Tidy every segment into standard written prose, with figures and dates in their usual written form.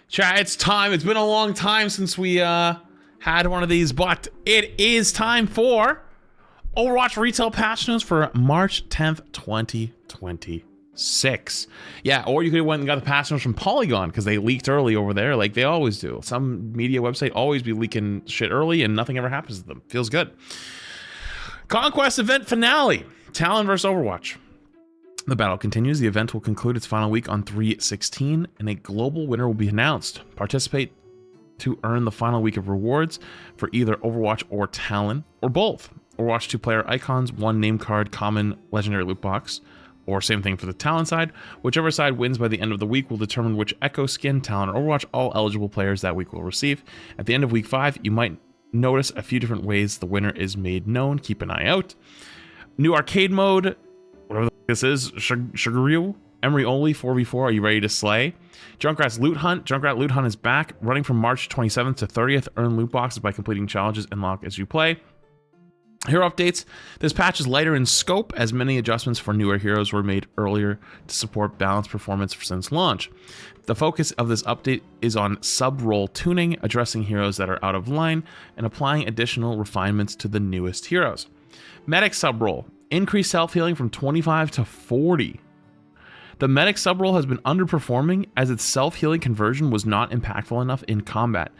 Chat, it's time. It's been a long time since we had one of these, but it is time for Overwatch retail patch news for March 10th, 2026. Yeah, or you could have went and got the patch notes from Polygon because they leaked early over there like they always do. Some media website always be leaking shit early and nothing ever happens to them. Feels good. Conquest event finale. Talon versus Overwatch. The battle continues. The event will conclude its final week on 3/16, and a global winner will be announced. Participate to earn the final week of rewards for either Overwatch or Talon, or both. Overwatch 2-player icons, 1 name card, common legendary loot box, or same thing for the Talon side. Whichever side wins by the end of the week will determine which Echo skin, Talon, or Overwatch all eligible players that week will receive. At the end of week 5, you might notice a few different ways the winner is made known. Keep an eye out. New arcade mode, whatever the this is, Sugaryu, Emery only, 4v4, are you ready to slay? Junkrat's Loot Hunt, Junkrat Loot Hunt is back, running from March 27th to 30th, earn loot boxes by completing challenges and lock as you play. Hero updates, this patch is lighter in scope as many adjustments for newer heroes were made earlier to support balanced performance since launch. The focus of this update is on Subroll tuning, addressing heroes that are out of line, and applying additional refinements to the newest heroes. Medic Subroll. Increased self-healing from 25 to 40. The medic subrole has been underperforming as its self-healing conversion was not impactful enough in combat.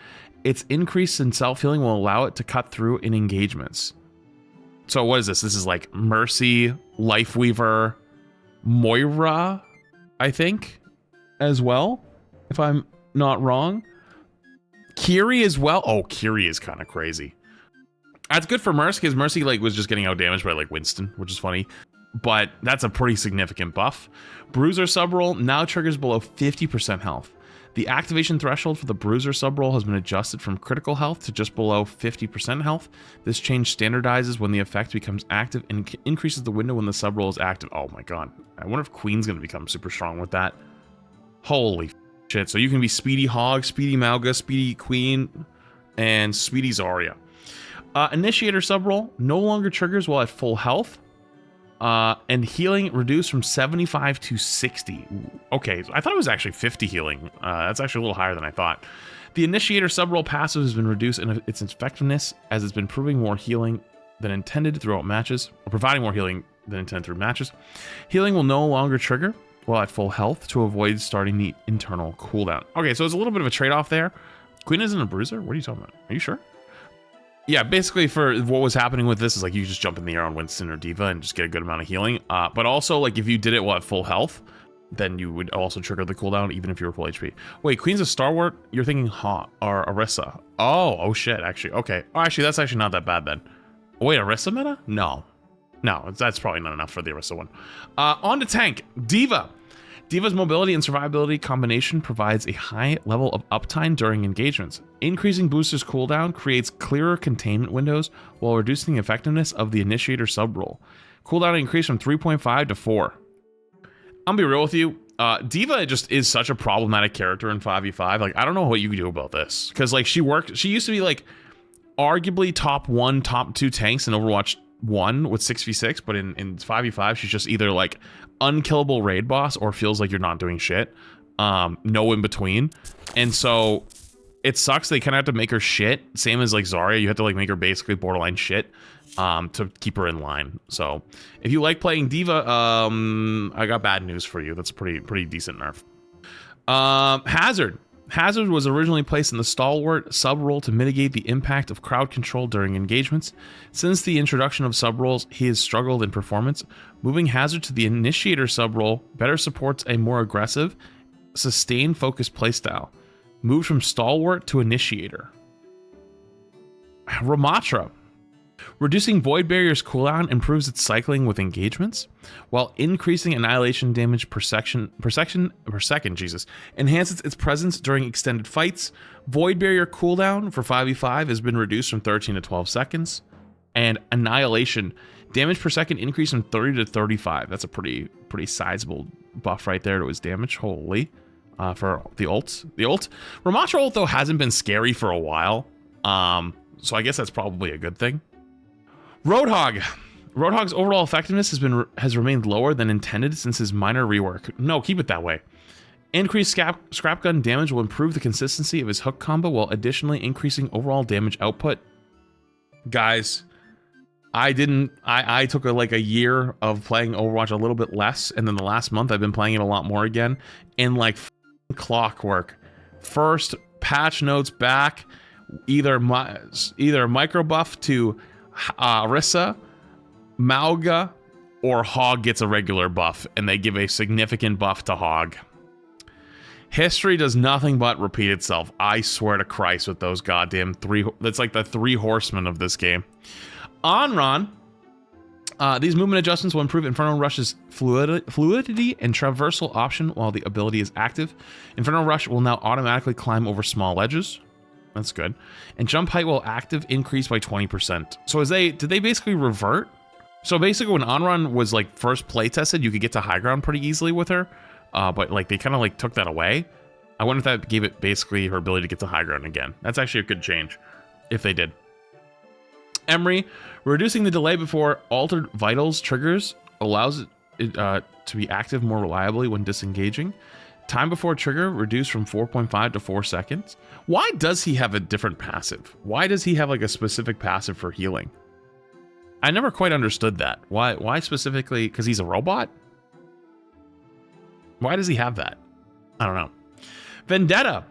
Its increase in self-healing will allow it to cut through in engagements. So what is this? This is like Mercy, Lifeweaver, Moira, I think, as well, if I'm not wrong. Kiri as well. Oh, Kiri is kind of crazy. That's good for Mercy because Mercy was just getting out damaged by Winston, which is funny, but that's a pretty significant buff. Bruiser Subroll now triggers below 50% health. The activation threshold for the Bruiser Subroll has been adjusted from critical health to just below 50% health. This change standardizes when the effect becomes active and increases the window when the Subroll is active. Oh my god. I wonder if Queen's going to become super strong with that. Holy shit. So you can be Speedy Hog, Speedy Malga, Speedy Queen, and Speedy Zarya. Initiator Subroll no longer triggers while at full health, and healing reduced from 75 to 60. Okay, I thought it was actually 50 healing. That's actually a little higher than I thought. The Initiator Subroll passive has been reduced in its effectiveness as it's been proving more healing than intended throughout matches, or providing more healing than intended through matches. Healing will no longer trigger while at full health to avoid starting the internal cooldown. Okay, so it's a little bit of a trade-off there. Queen isn't a bruiser? What are you talking about? Are you sure? Yeah, basically for what was happening with this is you just jump in the air on Winston or Diva and just get a good amount of healing. But also if you did it while at full health, then you would also trigger the cooldown even if you were full HP. Wait, Queen's a stalwart? You're thinking Ha or Orisa. Oh shit, actually. Okay. Oh, actually, that's actually not that bad then. Oh, wait, Orisa meta? No, that's probably not enough for the Orisa one. On to tank. Diva. Diva's mobility and survivability combination provides a high level of uptime during engagements. Increasing boosters cooldown creates clearer containment windows while reducing the effectiveness of the Initiator Subroll. Cooldown increased from 3.5 to 4. I'm gonna be real with you. Diva just is such a problematic character in 5v5. I don't know what you can do about this. Because she used to be arguably top 1, top 2 tanks in Overwatch 1 with 6v6, but in 5v5 she's just either unkillable raid boss or feels like you're not doing shit. No in between. And so it sucks. They kind of have to make her shit. Same as Zarya, you have to make her basically borderline shit to keep her in line. So if you like playing Diva, I got bad news for you. That's a pretty decent nerf. Hazard. Hazard was originally placed in the Stalwart Subroll to mitigate the impact of crowd control during engagements. Since the introduction of Subrolls, he has struggled in performance. Moving Hazard to the Initiator Subroll better supports a more aggressive, sustained focused playstyle. Moved from Stalwart to Initiator. Ramatra. Reducing Void Barrier's cooldown improves its cycling with engagements, while increasing annihilation damage per second, enhances its presence during extended fights. Void Barrier cooldown for 5v5 has been reduced from 13 to 12 seconds, and annihilation damage per second increased from 30 to 35. That's a pretty sizable buff right there to his damage. Holy, for the ult. Ramatra ult though hasn't been scary for a while, so I guess that's probably a good thing. Roadhog. Roadhog's overall effectiveness has remained lower than intended since his minor rework. No, keep it that way. Increased scrap gun damage will improve the consistency of his hook combo while additionally increasing overall damage output. Guys, I took like a year of playing Overwatch a little bit less, and then the last month I've been playing it a lot more again. And like clockwork, first patch notes back, either micro buff to Orisa, Mauga, or Hog gets a regular buff, and they give a significant buff to Hog. History does nothing but repeat itself. I swear to Christ with those goddamn that's like the 3 horsemen of this game. Onron, these movement adjustments will improve Inferno Rush's fluidity and traversal option while the ability is active. Inferno Rush will now automatically climb over small ledges. That's good. And jump height will active increase by 20%. So did they basically revert? So basically when Onron was like first play tested, you could get to high ground pretty easily with her. But like they kind of like took that away. I wonder if that gave it basically her ability to get to high ground again. That's actually a good change if they did. Emery, reducing the delay before altered vitals triggers allows it to be active more reliably when disengaging. Time before trigger reduced from 4.5 to 4 seconds. Why does he have a different passive? Why does he have like a specific passive for healing? I never quite understood that. Why specifically? Because he's a robot? Why does he have that? I don't know. Vendetta.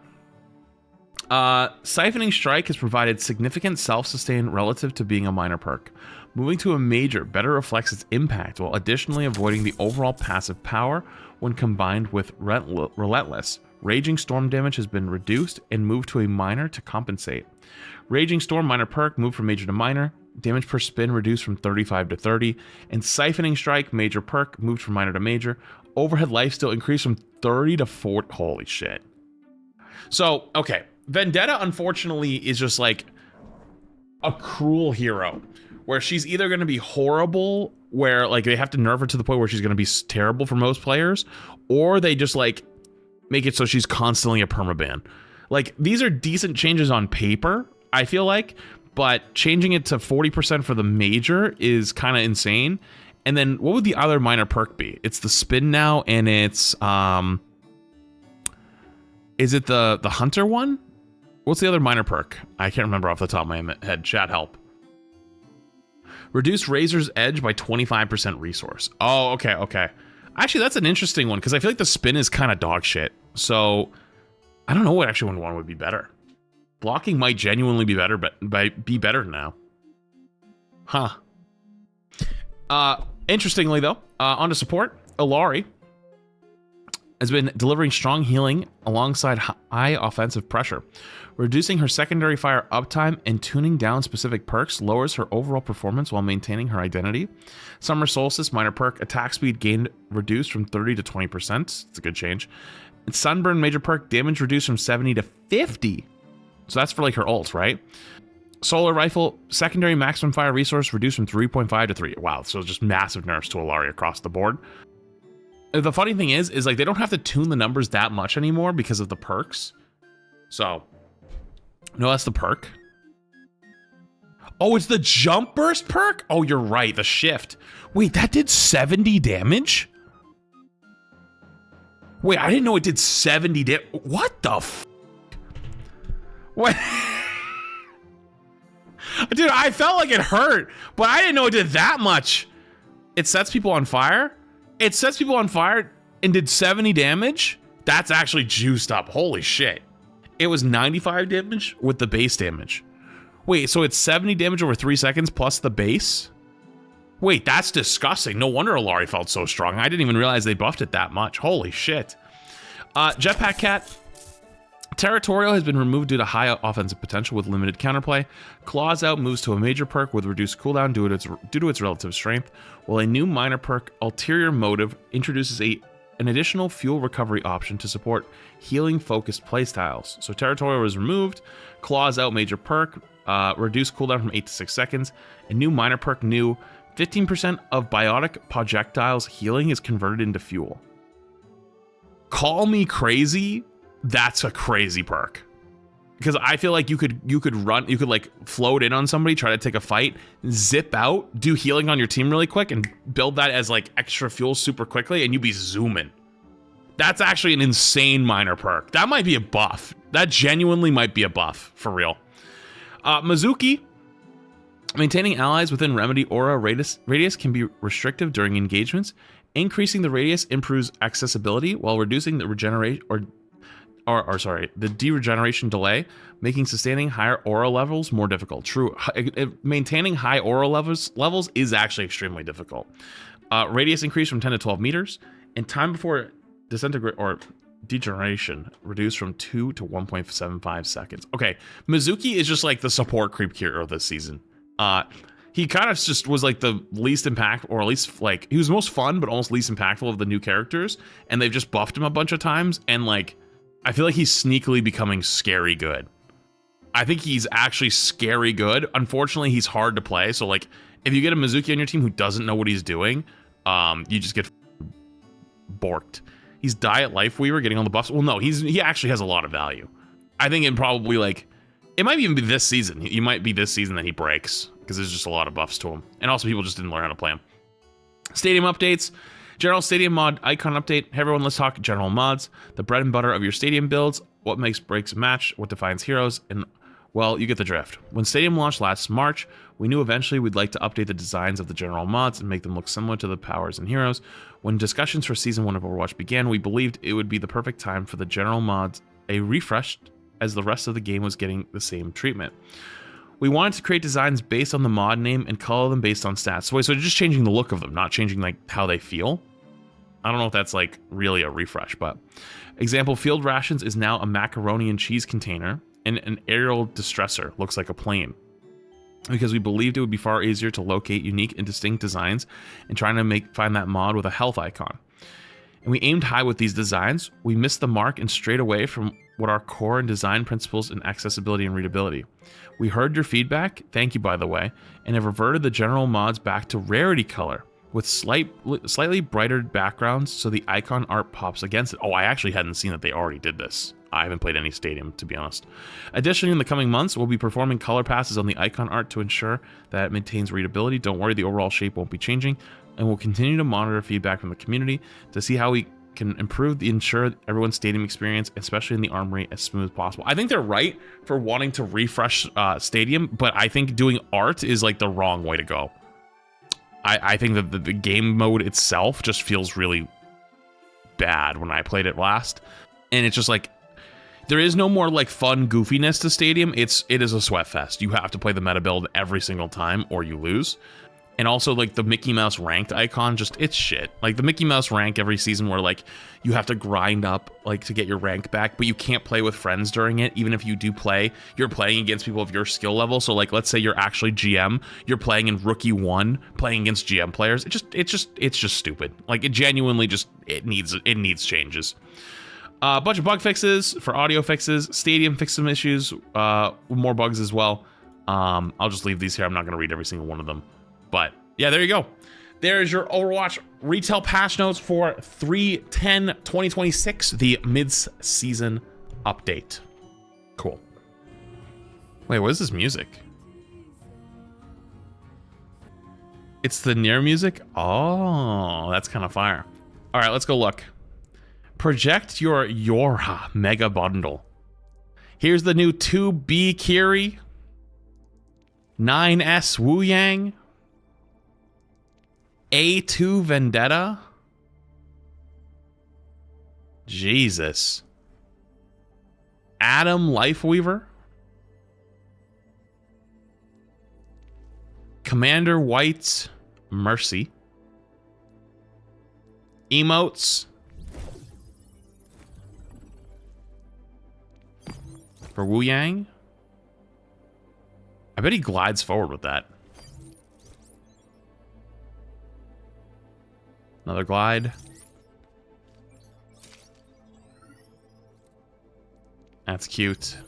Siphoning Strike has provided significant self-sustain relative to being a minor perk. Moving to a major better reflects its impact while additionally avoiding the overall passive power when combined with Relentless. Raging Storm damage has been reduced and moved to a minor to compensate. Raging Storm minor perk moved from major to minor. Damage per spin reduced from 35 to 30. And Siphoning Strike major perk moved from minor to major. Overhead lifesteal increased from 30 to 40. Holy shit. So, okay. Vendetta, unfortunately, is just like a cruel hero. Where she's either going to be horrible, where like they have to nerf her to the point where she's going to be terrible for most players, or they just like make it so she's constantly a permaban. Like, these are decent changes on paper, I feel like, but changing it to 40% for the major is kind of insane. And then what would the other minor perk be? It's the spin now, and it's is it the hunter one? What's the other minor perk? I can't remember off the top of my head. Chat help. Reduce Razor's Edge by 25% resource. Oh, okay, okay. Actually, that's an interesting one because I feel like the spin is kind of dog shit. So I don't know what actually one would be better. Blocking might genuinely be better, but be better now. Huh. Interestingly though, on to support, Illari has been delivering strong healing alongside high offensive pressure. Reducing her secondary fire uptime and tuning down specific perks lowers her overall performance while maintaining her identity. Summer Solstice minor perk attack speed gained reduced from 30 to 20%. It's a good change. And Sunburn major perk damage reduced from 70 to 50. So that's for like her ult, right? Solar Rifle secondary maximum fire resource reduced from 3.5 to 3. Wow, so just massive nerfs to Illari across the board. The funny thing is like they don't have to tune the numbers that much anymore because of the perks. So, no, that's the perk. Oh, it's the jump burst perk? Oh, you're right, the shift. Wait, that did 70 damage? Wait, I didn't know it did 70 damage. What the f? What? Dude, I felt like it hurt, but I didn't know it did that much. It sets people on fire? It sets people on fire and did 70 damage? That's actually juiced up. Holy shit. It was 95 damage with the base damage. Wait, so it's 70 damage over 3 seconds plus the base? Wait, that's disgusting. No wonder Illari felt so strong. I didn't even realize they buffed it that much. Holy shit. Jetpack Cat. Territorial has been removed due to high offensive potential with limited counterplay. Claws Out moves to a major perk with reduced cooldown due to its relative strength, while a new minor perk, Ulterior Motive, introduces an additional fuel recovery option to support healing-focused playstyles. So Territorial is removed. Claws Out major perk, reduced cooldown from 8 to 6 seconds. A new minor perk, 15% of biotic projectiles healing is converted into fuel. Call me crazy. That's a crazy perk. Because I feel like you could like float in on somebody, try to take a fight, zip out, do healing on your team really quick, and build that as like extra fuel super quickly, and you'd be zooming. That's actually an insane minor perk. That might be a buff. That genuinely might be a buff, for real. Mizuki. Maintaining allies within Remedy Aura radius can be restrictive during engagements. Increasing the radius improves accessibility while reducing the the deregeneration delay, making sustaining higher aura levels more difficult. True, maintaining high aura levels is actually extremely difficult. Radius increase from 10 to 12 meters, and time before disintegrate or degeneration reduced from 2 to 1.75 seconds. Okay, Mizuki is just like the support creep hero this season. He kind of just was like the least impact, or at least like he was most fun, but almost least impactful of the new characters. And they've just buffed him a bunch of times. And like, I feel like he's sneakily becoming scary good. I think he's actually scary good. Unfortunately, he's hard to play. So like, if you get a Mizuki on your team who doesn't know what he's doing, you just get borked. He's Diet Lifeweaver getting all the buffs. Well, no, he actually has a lot of value. I think it might even be this season. You might be this season that he breaks, because there's just a lot of buffs to him. And also people just didn't learn how to play him. Stadium updates. General stadium mod icon update. Hey everyone, let's talk general mods. The bread and butter of your stadium builds. What breaks a match, what defines heroes, and well, you get the drift. When Stadium launched last March, we knew eventually we'd like to update the designs of the general mods and make them look similar to the powers and heroes. When discussions for Season 1 of Overwatch began, we believed it would be the perfect time for the general mods a refresh, as the rest of the game was getting the same treatment. We wanted to create designs based on the mod name and color them based on stats. So just changing the look of them, not changing like how they feel. I don't know if that's like really a refresh, but example, field rations is now a macaroni and cheese container, and an aerial distressor looks like a plane, because we believed it would be far easier to locate unique and distinct designs and trying to find that mod with a health icon. And we aimed high with these designs. We missed the mark and strayed away from what our core and design principles in accessibility and readability. We heard your feedback, thank you by the way, and have reverted the general mods back to rarity color with slightly brighter backgrounds so the icon art pops against it. Oh, I actually hadn't seen that they already did this. I haven't played any Stadium, to be honest. Additionally, in the coming months, we'll be performing color passes on the icon art to ensure that it maintains readability. Don't worry, the overall shape won't be changing, and we'll continue to monitor feedback from the community to see how we can ensure everyone's Stadium experience, especially in the armory, as smooth as possible. I think they're right for wanting to refresh Stadium, but I think doing art is like the wrong way to go. I think that the game mode itself just feels really bad when I played it last, and it's just like there is no more like fun goofiness to Stadium. It is a sweat fest. You have to play the meta build every single time or you lose. And also, like, the Mickey Mouse ranked icon, it's shit. Like, the Mickey Mouse rank every season where, like, you have to grind up, like, to get your rank back, but you can't play with friends during it. Even if you do play, you're playing against people of your skill level. So, like, let's say you're actually GM, you're playing in Rookie 1, playing against GM players. It's just stupid. Like, it genuinely it needs changes. A bunch of bug fixes for audio fixes. Stadium fixed some issues, more bugs as well. I'll just leave these here. I'm not going to read every single one of them. But yeah, there you go. There's your Overwatch retail patch notes for 3/10/2026, the mid-season update. Cool. Wait, what is this music? It's the Nier music? Oh, that's kind of fire. All right, let's go look. Project your Yorha Mega Bundle. Here's the new 2B Kiri, 9S Wu Yang, A2 Vendetta. Jesus. Adam Lifeweaver. Commander White's Mercy. Emotes. For Wu Yang. I bet he glides forward with that. Another glide. That's cute.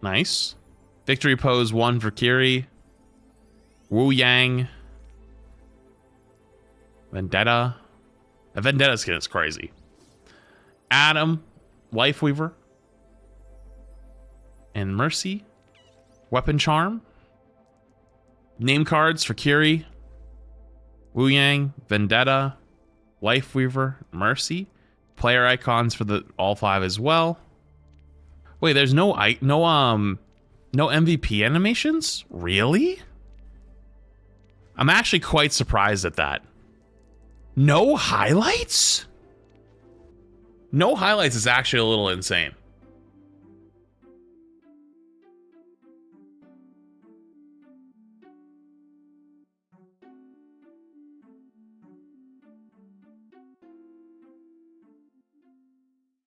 Nice. Victory pose 1 for Kiri. Wu Yang. Vendetta. The Vendetta skin is crazy. Adam. Lifeweaver. And Mercy. Weapon Charm. Name cards for Kiri. Wu Yang, Vendetta, Lifeweaver, Mercy. Player icons for the all 5 as well. Wait, there's no MVP animations? Really? I'm actually quite surprised at that. No highlights? No highlights is actually a little insane.